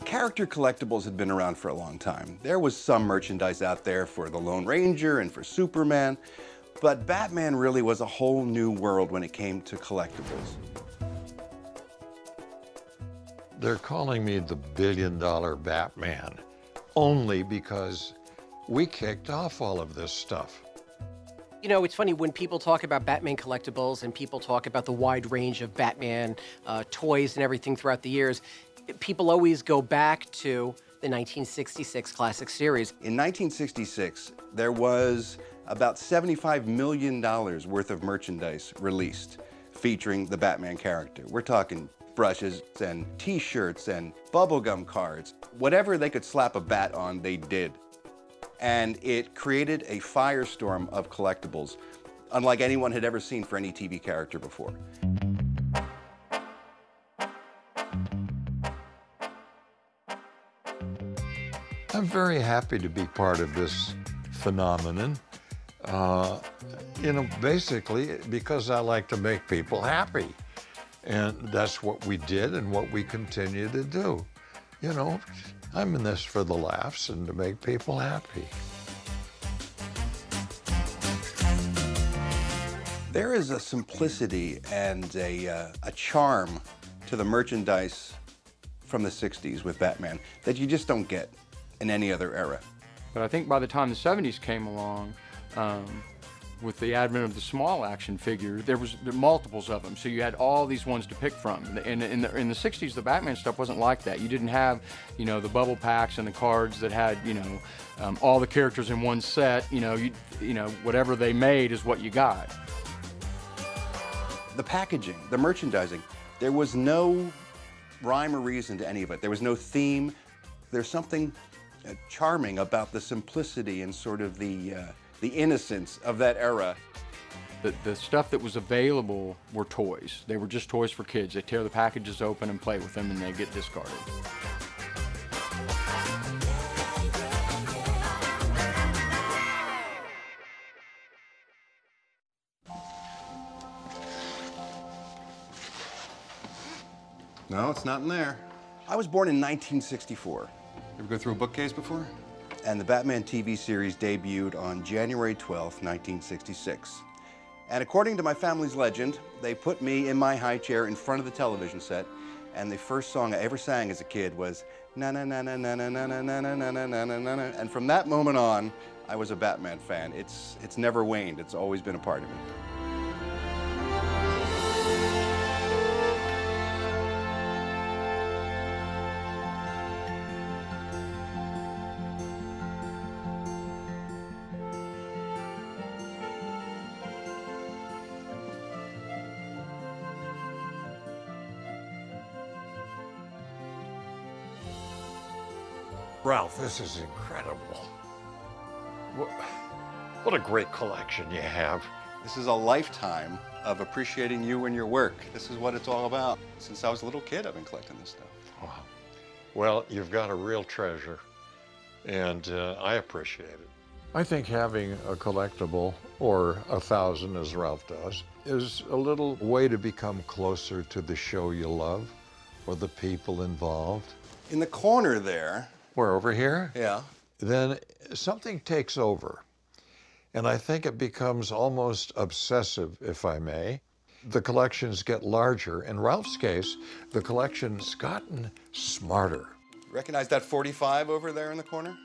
Character collectibles had been around for a long time. There was some merchandise out there for the Lone Ranger and for Superman, but Batman really was a whole new world when it came to collectibles. They're calling me the billion-dollar Batman only because we kicked off all of this stuff. You know, it's funny when people talk about Batman collectibles and people talk about the wide range of Batman toys and everything throughout the years, people always go back to the 1966 classic series. In 1966, there was about $75 million worth of merchandise released featuring the Batman character. We're talking brushes and t-shirts and bubblegum cards. Whatever they could slap a bat on, they did. And it created a firestorm of collectibles, unlike anyone had ever seen for any TV character before. I'm very happy to be part of this phenomenon, you know, basically because I like to make people happy. And that's what we did and what we continue to do. You know, I'm in this for the laughs and to make people happy. There is a simplicity and a charm to the merchandise from the 60s with Batman that you just don't get in any other era. But I think by the time the 70s came along, with the advent of the small action figure, there were multiples of them. So you had all these ones to pick from. In the 60s, the Batman stuff wasn't like that. You didn't have, you know, the bubble packs and the cards that had, you know, all the characters in one set. You know, whatever they made is what you got. The packaging, the merchandising, there was no rhyme or reason to any of it. There was no theme. There's something charming about the simplicity and sort of the innocence of that era. The stuff that was available were toys. They were just toys for kids. They tear the packages open and play with them, and they get discarded. No, it's not in there. I was born in 1964. Ever go through a bookcase before? And the Batman TV series debuted on January 12th, 1966. And according to my family's legend, they put me in my high chair in front of the television set, and the first song I ever sang as a kid was na na na na na na na na na na na na na na, and from that moment on, I was a Batman fan. It's never waned. It's always been a part of me. Ralph, this is incredible. What a great collection you have. This is a lifetime of appreciating you and your work. This is what it's all about. Since I was a little kid, I've been collecting this stuff. Wow. Well, you've got a real treasure, and I appreciate it. I think having a collectible, or 1,000 as Ralph does, is a little way to become closer to the show you love, or the people involved. In the corner there. We're over here? Yeah. Then something takes over. And I think it becomes almost obsessive, if I may. The collections get larger. In Ralph's case, the collection's gotten smarter. Recognize that 45 over there in the corner?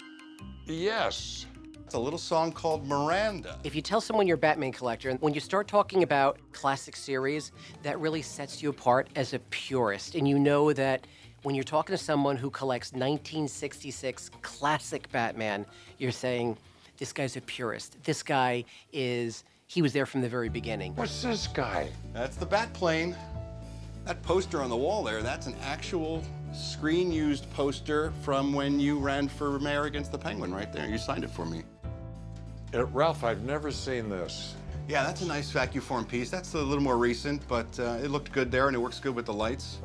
Yes. It's a little song called Miranda. If you tell someone you're a Batman collector, and when you start talking about classic series, that really sets you apart as a purist. And you know that when you're talking to someone who collects 1966 classic Batman, you're saying, this guy's a purist. This guy he was there from the very beginning. What's this guy? That's the Batplane. That poster on the wall there, that's an actual screen-used poster from when you ran for mayor against the Penguin right there. You signed it for me. Ralph, I've never seen this. Yeah, that's a nice vacuum form piece. That's a little more recent, but it looked good there and it works good with the lights.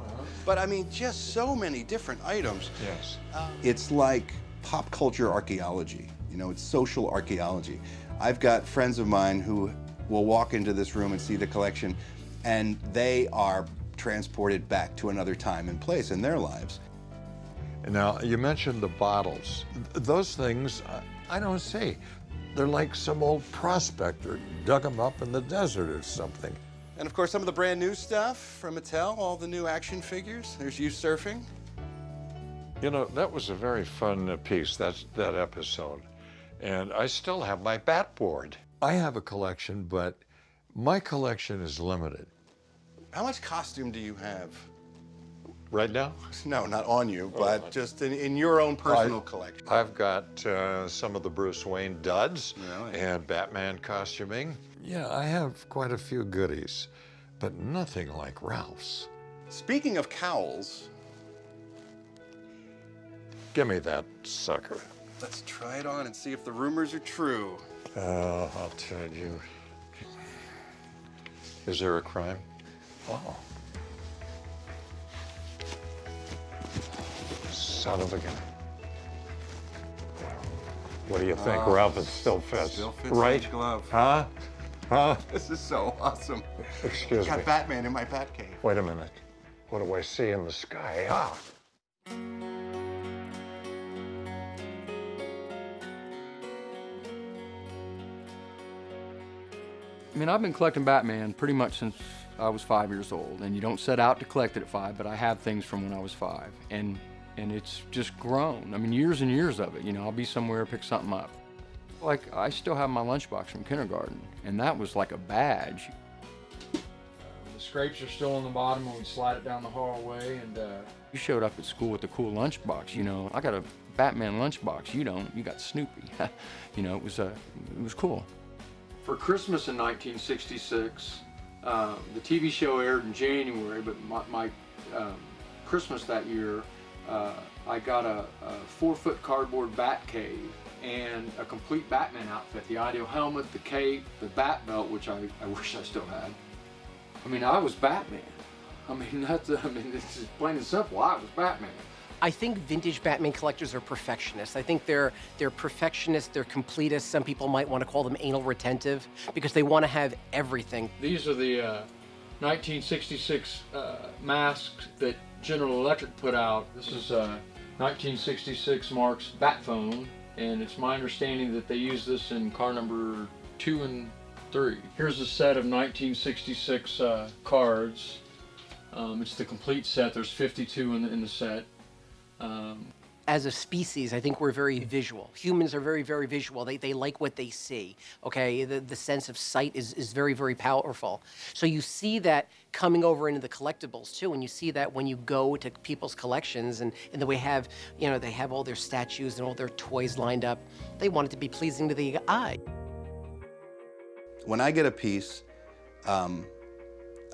But I mean, just so many different items. Yes. It's like pop culture archaeology. You know, it's social archaeology. I've got friends of mine who will walk into this room and see the collection, and they are transported back to another time and place in their lives. Now, you mentioned the bottles. Those things, I don't see. They're like some old prospector dug them up in the desert or something. And of course, some of the brand new stuff from Mattel, all the new action figures. There's you surfing. You know, that was a very fun piece, that episode. And I still have my bat board. I have a collection, but my collection is limited. How much costume do you have? Right now? No, not on you, but just in your own personal collection. I've got some of the Bruce Wayne duds Really? and Batman costuming. Yeah, I have quite a few goodies, but nothing like Ralph's. Speaking of cowls, Give me that sucker. let's try it on and see if the rumors are true. I'll tell you. Is there a crime? Oh. Son of a gun. What do you think, Ralph? It still fits. Still fits right? like a glove. Huh? Huh? This is so awesome. Excuse Got me. Batman in my Batcave. Wait a minute. What do I see in the sky? Ah. I mean, I've been collecting Batman pretty much since I was 5 years old, and you don't set out to collect it at 5, but I have things from when I was 5, and it's just grown. I mean, years and years of it. You know, I'll be somewhere, pick something up. Like, I still have my lunchbox from kindergarten, and that was like a badge. The scrapes are still on the bottom when we slide it down the hallway, and you showed up at school with a cool lunchbox. You know, I got a Batman lunchbox. You don't. You got Snoopy. You know, it was cool. For Christmas in 1966, the TV show aired in January, but my Christmas that year, I got a 4-foot cardboard bat cave and a complete Batman outfit, the audio helmet, the cape, the bat belt, which I wish I still had. I mean, I was Batman. I mean, it's just plain and simple, I was Batman. I think vintage Batman collectors are perfectionists. I think they're perfectionists, they're completists. Some people might want to call them anal retentive because they want to have everything. These are the 1966 masks that General Electric put out. This is 1966 Mark's Bat Phone, and it's my understanding that they use this in car number 2 and 3. Here's a set of 1966 cards. It's the complete set. There's 52 in the set. As a species, I think we're very visual. Humans are very, very visual. They like what they see, okay? The sense of sight is very, very powerful. So you see that coming over into the collectibles too, and you see that when you go to people's collections and the way they have all their statues and all their toys lined up. They want it to be pleasing to the eye. When I get a piece,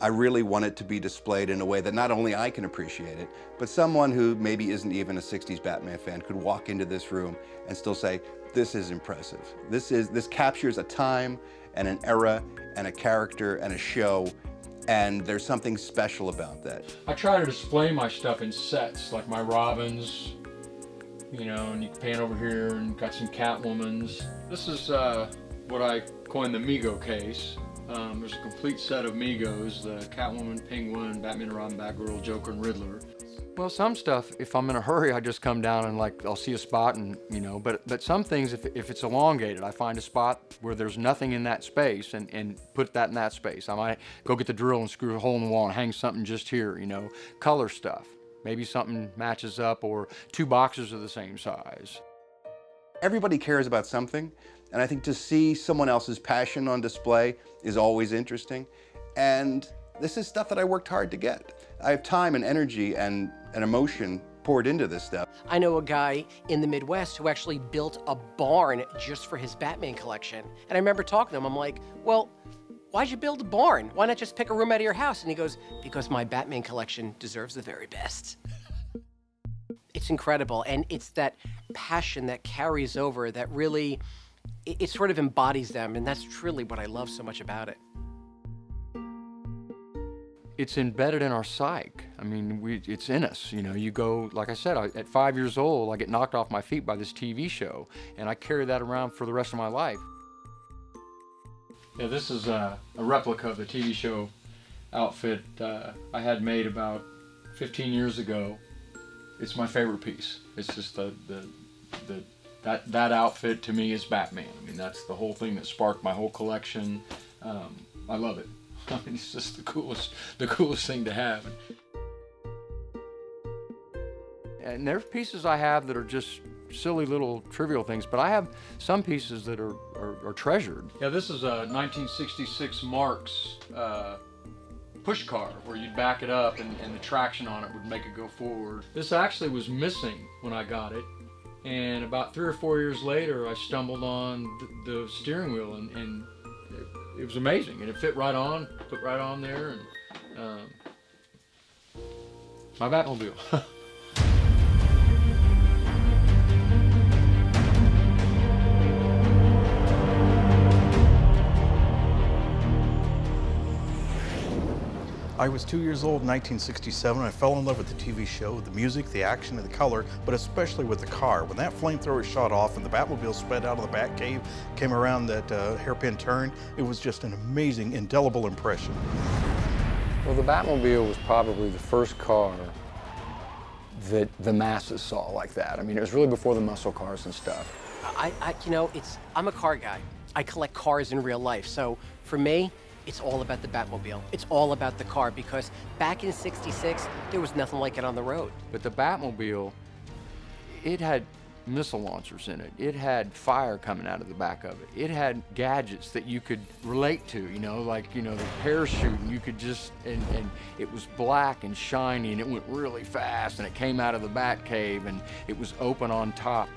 I really want it to be displayed in a way that not only I can appreciate it, but someone who maybe isn't even a 60s Batman fan could walk into this room and still say, this is impressive. This captures a time and an era and a character and a show, and there's something special about that. I try to display my stuff in sets, like my Robins, you know, and you can pan over here and got some Catwomans. This is what I coined the Mego case. There's a complete set of Megos, the Catwoman, Penguin, Batman and Robin, Batgirl, Joker, and Riddler. Well, some stuff, if I'm in a hurry, I just come down and I'll see a spot and, you know, but some things, if it's elongated, I find a spot where there's nothing in that space and put that in that space. I might go get the drill and screw a hole in the wall and hang something just here, you know, color stuff. Maybe something matches up or 2 boxes are the same size. Everybody cares about something, and I think to see someone else's passion on display is always interesting. And this is stuff that I worked hard to get. I have time and energy and emotion poured into this stuff. I know a guy in the Midwest who actually built a barn just for his Batman collection. And I remember talking to him, I'm like, well, why'd you build a barn? Why not just pick a room out of your house? And he goes, because my Batman collection deserves the very best. It's incredible, and it's that passion that carries over that really, it sort of embodies them, and that's truly what I love so much about it. It's embedded in our psyche. I mean, it's in us. You know, you go, like I said, at 5 years old, I get knocked off my feet by this TV show, and I carry that around for the rest of my life. Yeah, this is a replica of the TV show outfit I had made about 15 years ago. It's my favorite piece. It's just that outfit to me is Batman. I mean, that's the whole thing that sparked my whole collection. I love it. I mean, it's just the coolest thing to have. And there's pieces I have that are just silly little trivial things, but I have some pieces that are treasured. Yeah, this is a 1966 Marx push car where you'd back it up and the traction on it would make it go forward. This actually was missing when I got it, and about 3 or 4 years later I stumbled on the steering wheel, and it was amazing, and it fit right on, put right on there, and my Batmobile. I was 2 years old in 1967. I fell in love with the TV show, the music, the action, and the color, but especially with the car. When that flamethrower shot off and the Batmobile sped out of the Batcave, came around that hairpin turn, it was just an amazing, indelible impression. Well, the Batmobile was probably the first car that the masses saw like that. I mean, it was really before the muscle cars and stuff. You know, I'm a car guy. I collect cars in real life, so for me, it's all about the Batmobile. It's all about the car, because back in '66, there was nothing like it on the road. But the Batmobile, it had missile launchers in it. It had fire coming out of the back of it. It had gadgets that you could relate to, you know, like, you know, the parachute, and you could just, and it was black and shiny, and it went really fast, and it came out of the Batcave, and it was open on top.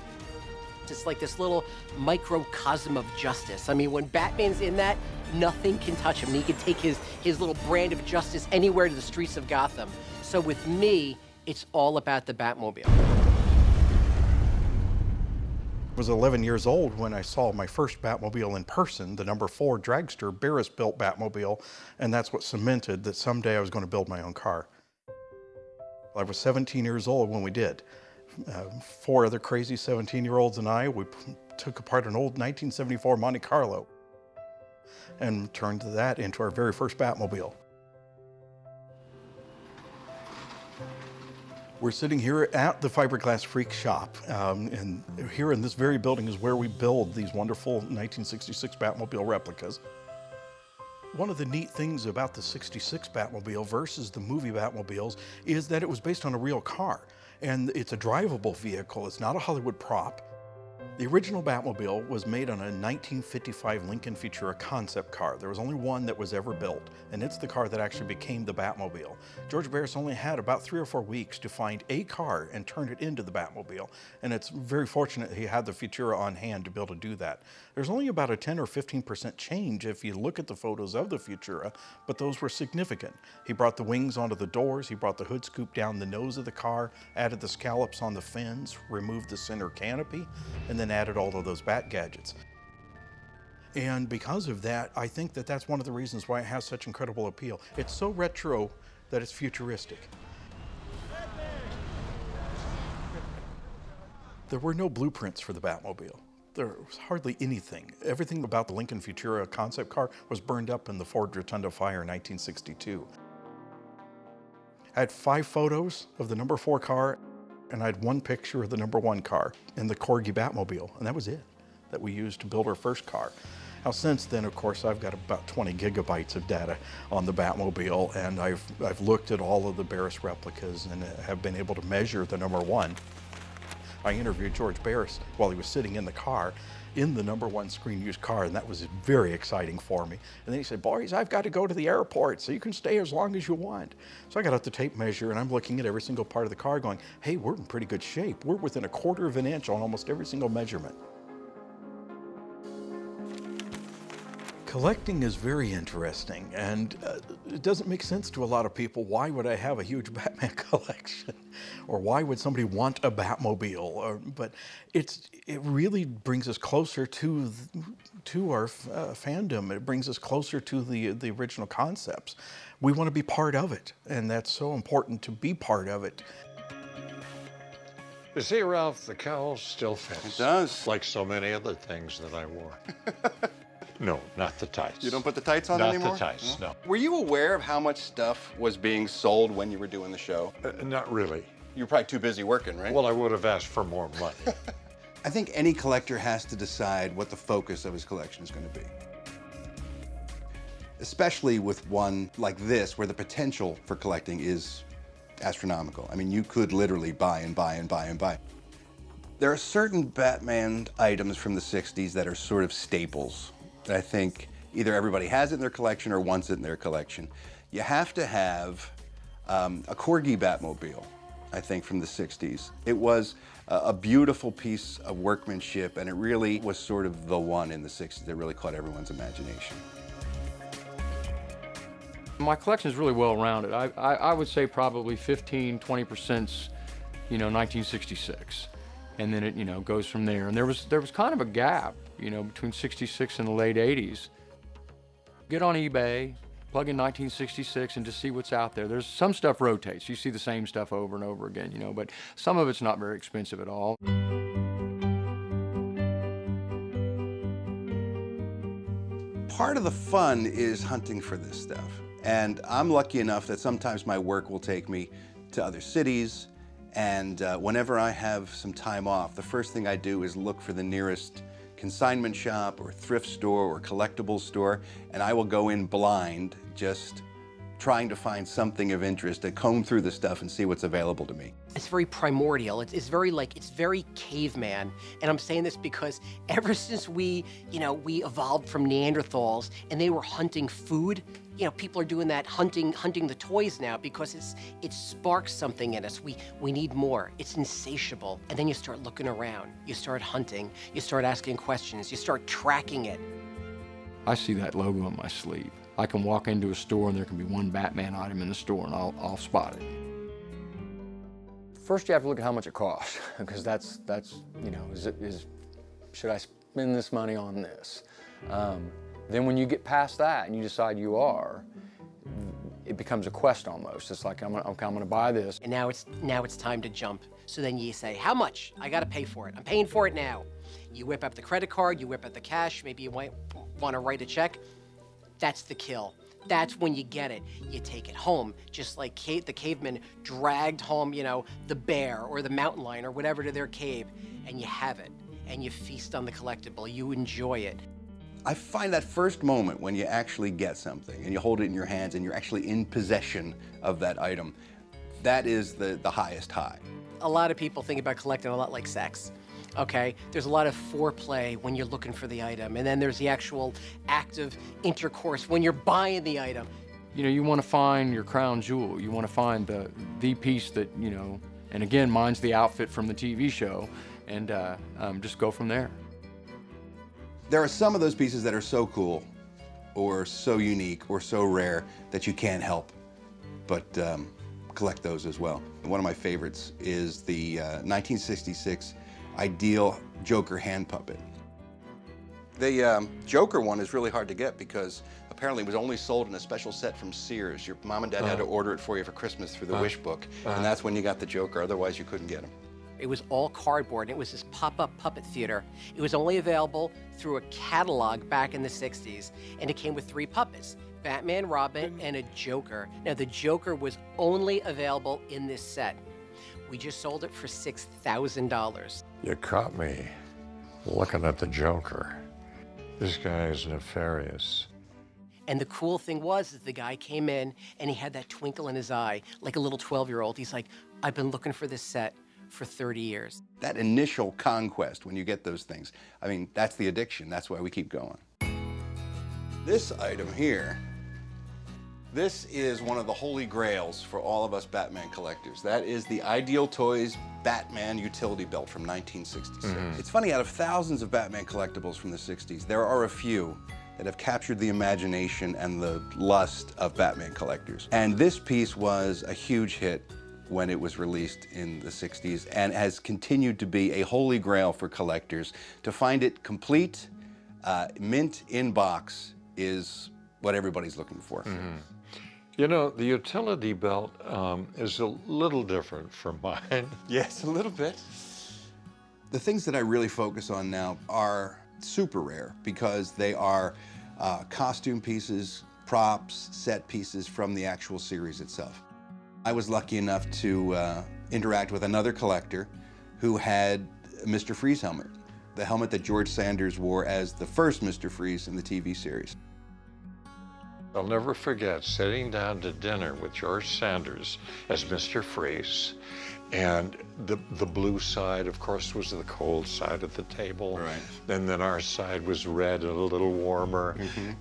It's like this little microcosm of justice. I mean, when Batman's in that, nothing can touch him. He can take his little brand of justice anywhere to the streets of Gotham. So with me, it's all about the Batmobile. I was 11 years old when I saw my first Batmobile in person, the number 4 dragster Barris-built Batmobile, and that's what cemented that someday I was going to build my own car. I was 17 years old when we did. 4 other crazy 17-year-olds and we took apart an old 1974 Monte Carlo and turned that into our very first Batmobile. We're sitting here at the Fiberglass Freak shop, and here in this very building is where we build these wonderful 1966 Batmobile replicas. One of the neat things about the '66 Batmobile versus the movie Batmobiles is that it was based on a real car. And it's a drivable vehicle. It's not a Hollywood prop. The original Batmobile was made on a 1955 Lincoln Futura concept car. There was only one that was ever built, and it's the car that actually became the Batmobile. George Barris only had about 3 or 4 weeks to find a car and turn it into the Batmobile, and it's very fortunate he had the Futura on hand to be able to do that. There's only about a 10 or 15% change if you look at the photos of the Futura, but those were significant. He brought the wings onto the doors, he brought the hood scoop down the nose of the car, added the scallops on the fins, removed the center canopy, and then added all of those bat gadgets. And because of that, I think that that's one of the reasons why it has such incredible appeal. It's so retro that it's futuristic. There were no blueprints for the Batmobile. There was hardly anything. Everything about the Lincoln Futura concept car was burned up in the Ford Rotunda fire in 1962. I had 5 photos of the number 4 car, and I had 1 picture of the number 1 car in the Corgi Batmobile, and that was it that we used to build our first car. Now, since then, of course, I've got about 20 gigabytes of data on the Batmobile, and I've looked at all of the Barris replicas and have been able to measure the number 1. I interviewed George Barris while he was sitting in the car, in the number 1 screen used car, and that was very exciting for me. And then he said, "Boys, I've got to go to the airport, so you can stay as long as you want." So I got out the tape measure, and I'm looking at every single part of the car going, hey, we're in pretty good shape. We're within a 1/4 of an inch on almost every single measurement. Collecting is very interesting, and it doesn't make sense to a lot of people. Why would I have a huge Batman collection? Or why would somebody want a Batmobile? But it really brings us closer to our fandom. It brings us closer to the original concepts. We want to be part of it, and that's so important to be part of it. You see, Ralph, the cowl still fits. It does. Like so many other things that I wore. No, not the tights. You don't put the tights on not anymore? Not the tights, no. Were you aware of how much stuff was being sold when you were doing the show? Not really. You were probably too busy working, right? Well, I would have asked for more money. I think any collector has to decide what the focus of his collection is going to be. Especially with one like this, where the potential for collecting is astronomical. I mean, you could literally buy and buy and buy and buy. There are certain Batman items from the 60s that are sort of staples. I think either everybody has it in their collection or wants it in their collection. You have to have a Corgi Batmobile, I think, from the 60s. It was a beautiful piece of workmanship, and it really was sort of the one in the 60s that really caught everyone's imagination. My collection is really well rounded. I would say probably 15–20%'s, 1966. And then it, goes from there. And there was kind of a gap, between 66 and the late 80s. Get on eBay, plug in 1966 and just see what's out there. There's some stuff rotates. You see the same stuff over and over again, but some of it's not very expensive at all. Part of the fun is hunting for this stuff. And I'm lucky enough that sometimes my work will take me to other cities. And whenever I have some time off, the first thing I do is look for the nearest consignment shop or thrift store or collectibles store, and I will go in blind, just trying to find something of interest, to comb through the stuff and see what's available to me. It's very primordial. It's very caveman. And I'm saying this because ever since we evolved from Neanderthals and they were hunting food, people are doing that, hunting the toys now, because it sparks something in us. We need more. It's insatiable. And then you start looking around. You start hunting. You start asking questions. You start tracking it. I see that logo on my sleeve. I can walk into a store and there can be one Batman item in the store and I'll spot it. First, you have to look at how much it costs, because that's should I spend this money on this? Then when you get past that and you decide you are, it becomes a quest almost. It's like, I'm gonna buy this. And now it's time to jump. So then you say, how much? I gotta pay for it. I'm paying for it now. You whip up the credit card, you whip up the cash, maybe you might wanna write a check. That's the kill. That's when you get it. You take it home, just like the cavemen dragged home, the bear or the mountain lion or whatever to their cave, and you have it, and you feast on the collectible. You enjoy it. I find that first moment when you actually get something and you hold it in your hands and you're actually in possession of that item, that is the highest high. A lot of people think about collecting a lot like sex. Okay, there's a lot of foreplay when you're looking for the item, and then there's the actual act of intercourse when you're buying the item. You want to find your crown jewel. You want to find the piece that, and again, mine's the outfit from the TV show, and just go from there. There are some of those pieces that are so cool or so unique or so rare that you can't help but collect those as well. One of my favorites is the 1966 Ideal Joker hand puppet. The Joker one is really hard to get because apparently it was only sold in a special set from Sears. Your mom and dad had to order it for you for Christmas through the Wish book, and that's when you got the Joker. Otherwise, you couldn't get him. It was all cardboard, and it was this pop-up puppet theater. It was only available through a catalog back in the 60s, and it came with 3 puppets, Batman, Robin, and a Joker. Now, the Joker was only available in this set. We just sold it for $6,000. You caught me looking at the Joker. This guy is nefarious. And the cool thing was the guy came in and he had that twinkle in his eye, like a little 12-year-old. He's like, I've been looking for this set for 30 years. That initial conquest, when you get those things, I mean, that's the addiction. That's why we keep going. This item here, this is one of the holy grails for all of us Batman collectors. That is the Ideal Toys Batman utility belt from 1966. It's funny, out of thousands of Batman collectibles from the 60s, there are a few that have captured the imagination and the lust of Batman collectors. And this piece was a huge hit when it was released in the 60s and has continued to be a holy grail for collectors. To find it complete, mint in box, is what everybody's looking for. The utility belt is a little different from mine. Yes, a little bit. The things that I really focus on now are super rare because they are costume pieces, props, set pieces from the actual series itself. I was lucky enough to interact with another collector who had a Mr. Freeze helmet, the helmet that George Sanders wore as the first Mr. Freeze in the TV series. I'll never forget sitting down to dinner with George Sanders as Mr. Freeze, and the blue side, of course, was the cold side of the table. Right. And then our side was red and a little warmer.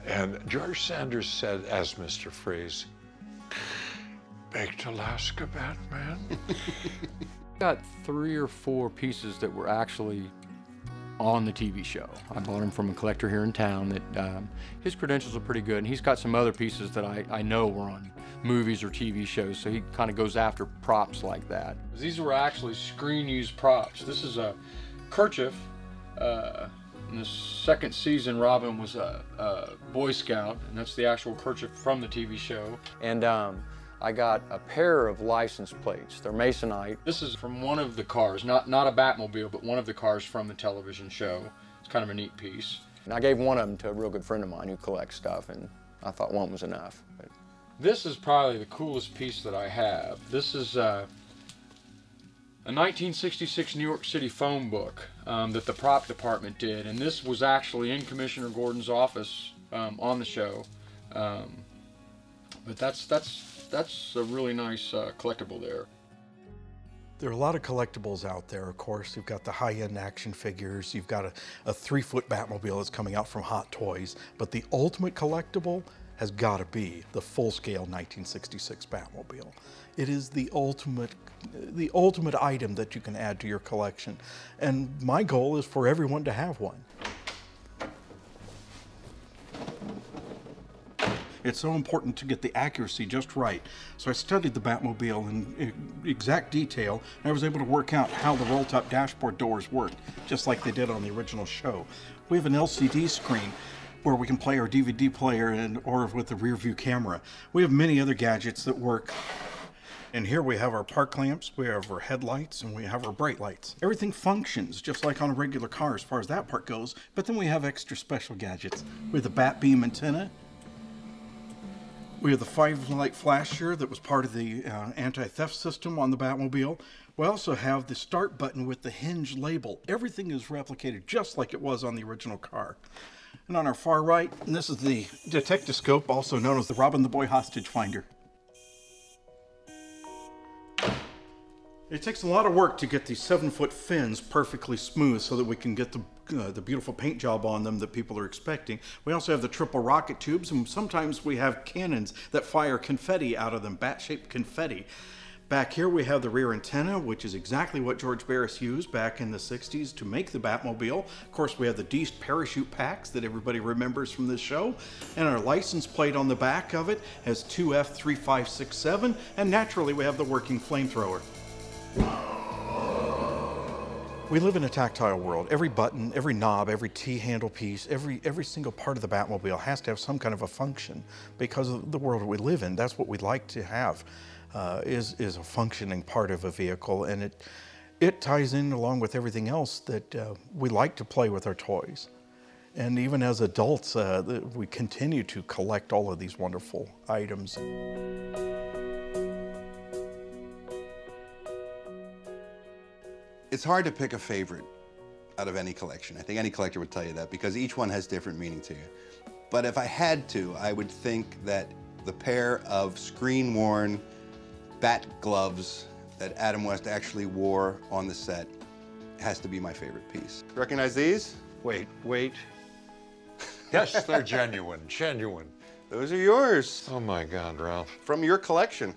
And George Sanders said, as Mr. Freeze, "Baked Alaska Batman." Got 3 or 4 pieces that were actually on the TV show. I bought them from a collector here in town that his credentials are pretty good, and he's got some other pieces that I know were on movies or TV shows, so he kind of goes after props like that. These were actually screen-used props. This is a kerchief. In the second season, Robin was a Boy Scout, and that's the actual kerchief from the TV show. And I got a pair of license plates. They're Masonite. This is from one of the cars, not a Batmobile, but one of the cars from the television show. It's kind of a neat piece. And I gave one of them to a real good friend of mine who collects stuff, and I thought one was enough. But this is probably the coolest piece that I have. This is a 1966 New York City phone book that the prop department did, and this was actually in Commissioner Gordon's office on the show. But that's a really nice collectible there. There are a lot of collectibles out there, of course. You've got the high-end action figures. You've got a 3-foot Batmobile that's coming out from Hot Toys. But the ultimate collectible has got to be the full-scale 1966 Batmobile. It is the ultimate item that you can add to your collection. And my goal is for everyone to have one. It's so important to get the accuracy just right. So I studied the Batmobile in exact detail, and I was able to work out how the roll-top dashboard doors work, just like they did on the original show. We have an LCD screen where we can play our DVD player or with the rear view camera. We have many other gadgets that work. And here we have our park lamps, we have our headlights, and we have our bright lights. Everything functions just like on a regular car as far as that part goes, but then we have extra special gadgets. We have the Bat Beam antenna. We have the 5-light flasher that was part of the anti-theft system on the Batmobile. We also have the start button with the hinge label. Everything is replicated just like it was on the original car. And on our far right, and this is the detectascope, also known as the Robin the Boy Hostage Finder. It takes a lot of work to get these 7-foot fins perfectly smooth so that we can get the beautiful paint job on them that people are expecting. We also have the triple rocket tubes, and sometimes we have cannons that fire confetti out of them, bat-shaped confetti. Back here we have the rear antenna, which is exactly what George Barris used back in the 60s to make the Batmobile. Of course, we have the Deist parachute packs that everybody remembers from this show. And our license plate on the back of it has 2F3567, and naturally we have the working flamethrower. We live in a tactile world. Every button, every knob, every T-handle piece, every single part of the Batmobile has to have some kind of a function because of the world we live in. That's what we'd like to have, is a functioning part of a vehicle, and it ties in along with everything else that we like to play with our toys. And even as adults, we continue to collect all of these wonderful items. It's hard to pick a favorite out of any collection. I think any collector would tell you that because each one has different meaning to you. But if I had to, I would think that the pair of screen-worn bat gloves that Adam West actually wore on the set has to be my favorite piece. Recognize these? Wait. Yes, they're genuine. Those are yours. Oh my God, Ralph. From your collection.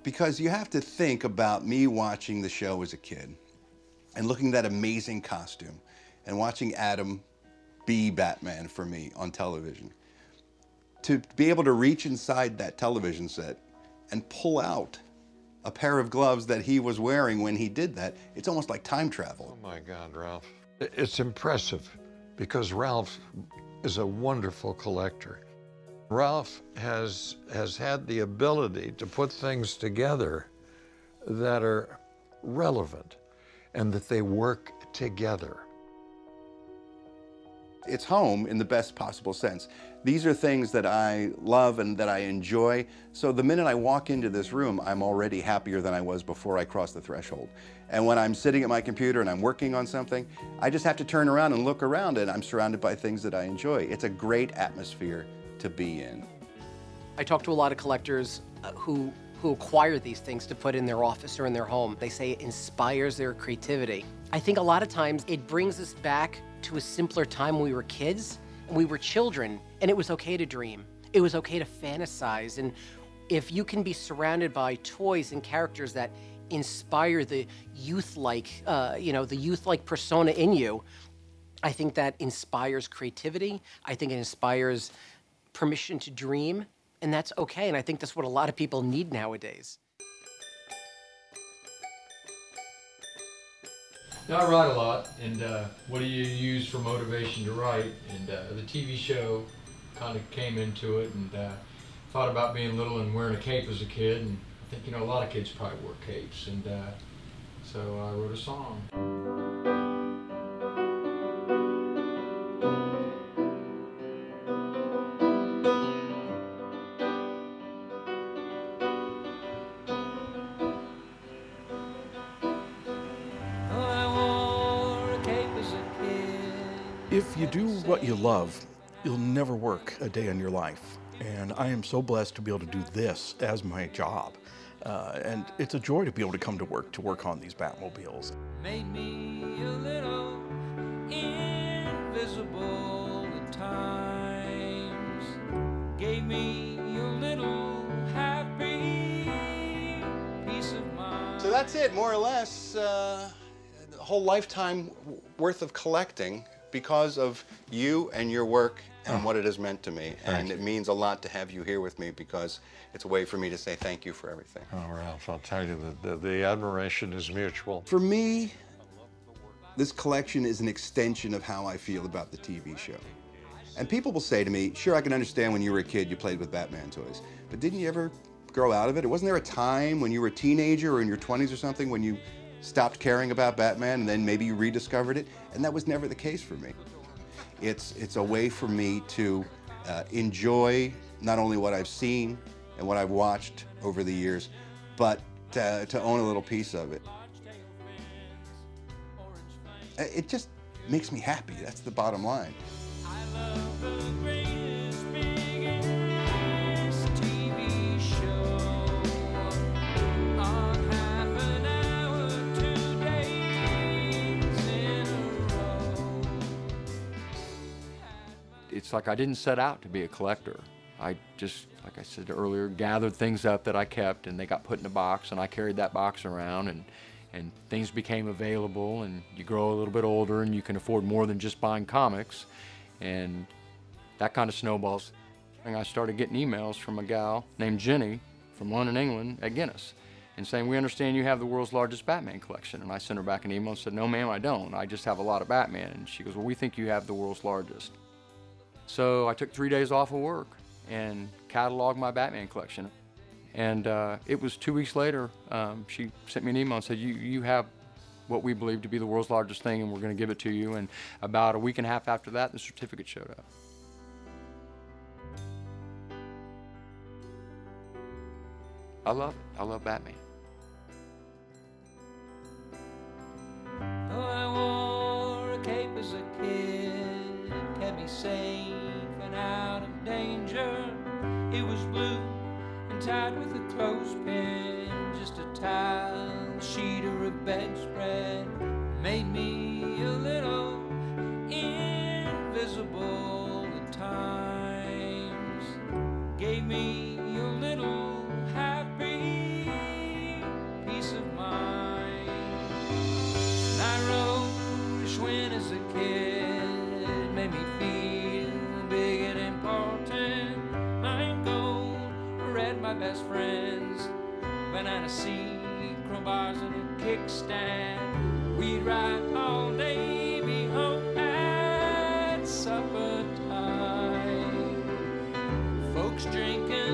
Because you have to think about me watching the show as a kid and looking at that amazing costume and watching Adam be Batman for me on television. To be able to reach inside that television set and pull out a pair of gloves that he was wearing when he did that, it's almost like time travel. Oh my God, Ralph. It's impressive because Ralph is a wonderful collector. Ralph has had the ability to put things together that are relevant and that they work together. It's home in the best possible sense. These are things that I love and that I enjoy. So the minute I walk into this room, I'm already happier than I was before I crossed the threshold. And when I'm sitting at my computer and I'm working on something, I just have to turn around and look around, and I'm surrounded by things that I enjoy. It's a great atmosphere to be in. I talk to a lot of collectors who acquire these things to put in their office or in their home. They say it inspires their creativity. I think a lot of times it brings us back to a simpler time when we were kids and we were children, and it was okay to dream. It was okay to fantasize. And if you can be surrounded by toys and characters that inspire the youth-like, the youth-like persona in you, I think that inspires creativity. I think it inspires permission to dream, and that's okay. And I think that's what a lot of people need nowadays. Now, I write a lot, and what do you use for motivation to write? And the TV show kind of came into it, and thought about being little and wearing a cape as a kid, and I think, a lot of kids probably wore capes, and so I wrote a song. If you do what you love, you'll never work a day in your life. And I am so blessed to be able to do this as my job. And it's a joy to be able to come to work on these Batmobiles. Made me a little invisible at times. Gave me a little happy peace of mind. So that's it, more or less. A whole lifetime worth of collecting because of you and your work and what it has meant to me. And it means a lot to have you here with me because it's a way for me to say thank you for everything. Oh, Ralph, I'll tell you that the admiration is mutual. For me, this collection is an extension of how I feel about the TV show. And people will say to me, sure, I can understand when you were a kid you played with Batman toys, but didn't you ever grow out of it? Wasn't there a time when you were a teenager or in your 20s or something when you stopped caring about Batman and then maybe you rediscovered it? And that was never the case for me. It's a way for me to enjoy not only what I've seen and what I've watched over the years, but to own a little piece of it. It just makes me happy. That's the bottom line. I love the greatest, biggest TV show on half an hour, 2 days in a row. It's like I didn't set out to be a collector. I just, like I said earlier, gathered things up that I kept, and they got put in a box, and I carried that box around, and things became available, and you grow a little bit older, and you can afford more than just buying comics, and that kind of snowballs. And I started getting emails from a gal named Jenny from London, England, at Guinness, and saying, we understand you have the world's largest Batman collection. And I sent her back an email and said, no, ma'am, I don't. I just have a lot of Batman. And she goes, well, we think you have the world's largest. So I took 3 days off of work and cataloged my Batman collection. And it was 2 weeks later, she sent me an email and said, you have what we believe to be the world's largest thing, and we're going to give it to you. And about a week and a half after that, the certificate showed up. I love it. I love Batman. Oh, I wore a cape as a kid, it kept me safe and out of danger. It was blue and tied with a clothespin, just a towel, a sheet, or a bedspread. Made me a little invisible at times. Gave me a little happy peace of mind. I wrote Schwinn as a kid, it made me feel big and important. Mine gold, read my best friends, banana seed, crowbars and a kickstand. We'd ride all day, be home at supper time. Folks drinking